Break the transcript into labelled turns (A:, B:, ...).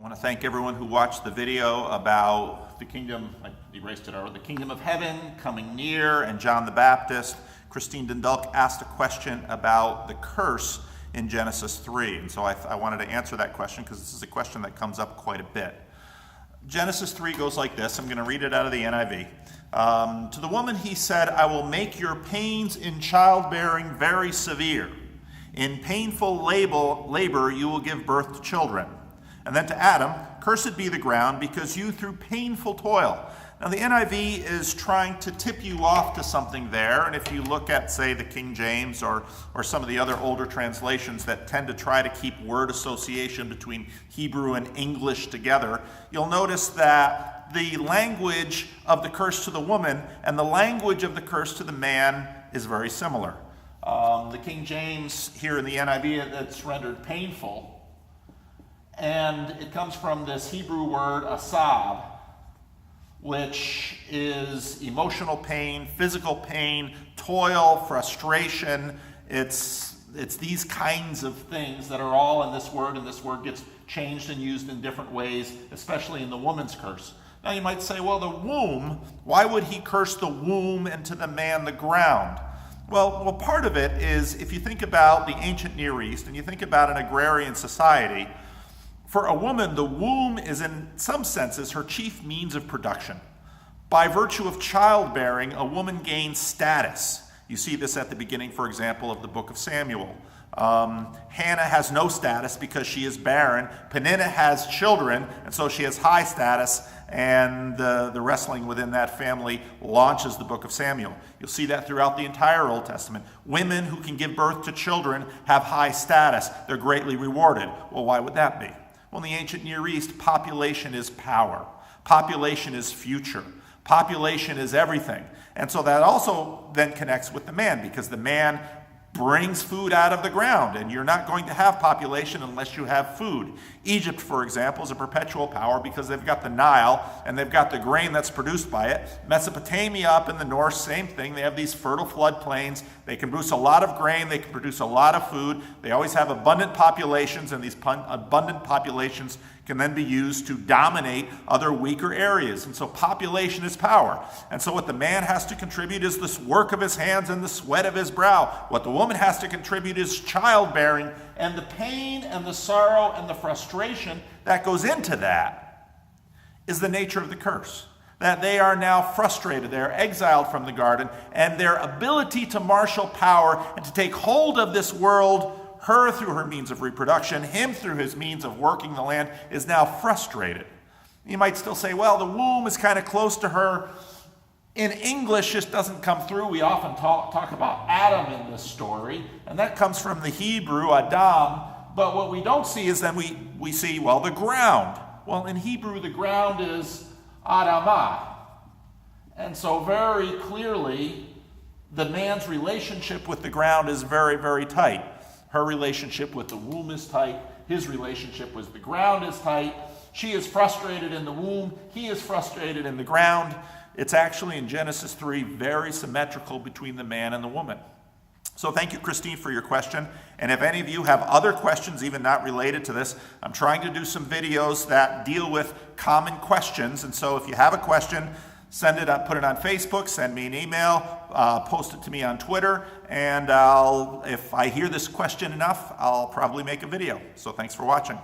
A: I want to thank everyone who watched the video about the kingdom, I erased it already, the kingdom of heaven coming near, and John the Baptist. Christine Dundalk asked a question about the curse in Genesis 3, and so I wanted to answer that question because this is a question that comes up quite a bit. Genesis 3 goes like this. I'm going to read it out of the NIV. To the woman he said, I will make your pains in childbearing very severe. In painful labor you will give birth to children. And then to Adam, cursed be the ground because you through painful toil. Now the NIV is trying to tip you off to something there, and if you look at, say, the King James or some of the other older translations that tend to try to keep word association between Hebrew and English together, you'll notice that the language of the curse to the woman and the language of the curse to the man is very similar. The King James here in the NIV, it's rendered painful. And it comes from this Hebrew word asab, which is emotional pain, physical pain, toil, frustration. It's these kinds of things that are all in this word, and this word gets changed and used in different ways, especially in the woman's curse. Now you might say, well, the womb, why would he curse the womb and to the man the ground? Well, part of it is if you think about the ancient Near East and you think about an agrarian society, for a woman, the womb is in some senses her chief means of production. By virtue of childbearing, a woman gains status. You see this at the beginning, for example, of the book of Samuel. Hannah has no status because she is barren. Peninnah has children, and so she has high status, and the wrestling within that family launches the book of Samuel. You'll see that throughout the entire Old Testament. Women who can give birth to children have high status. They're greatly rewarded. Well, why would that be? Well, in the ancient Near East, population is power. Population is future. Population is everything. And so that also then connects with the man, because the man brings food out of the ground, and you're not going to have population unless you have food. Egypt, for example, is a perpetual power because they've got the Nile and they've got the grain that's produced by it. Mesopotamia up in the north, same thing. They have these fertile floodplains. They can produce a lot of grain. They can produce a lot of food. They always have abundant populations, and these abundant populations can then be used to dominate other weaker areas. And so population is power. And so what the man has to contribute is this work of his hands and the sweat of his brow. What the woman has to contribute is childbearing, and the pain and the sorrow and the frustration that goes into that is the nature of the curse. That they are now frustrated, they're exiled from the garden, and their ability to marshal power and to take hold of this world, her through her means of reproduction, him through his means of working the land, is now frustrated. You might still say, well, the womb is kind of close to her. In English, just doesn't come through. We often talk about Adam in this story, and that comes from the Hebrew, Adam. But what we don't see is then we see, well, the ground. Well, in Hebrew, the ground is Adamah. And so very clearly, the man's relationship with the ground is very, very tight. Her relationship with the womb is tight. His relationship with the ground is tight. She is frustrated in the womb. He is frustrated in the ground. It's actually in Genesis 3 very symmetrical between the man and the woman. So thank you, Christine, for your question. And if any of you have other questions, even not related to this, I'm trying to do some videos that deal with common questions. And so if you have a question, send it up, put it on Facebook, send me an email, post it to me on Twitter, and if I hear this question enough, I'll probably make a video. So thanks for watching.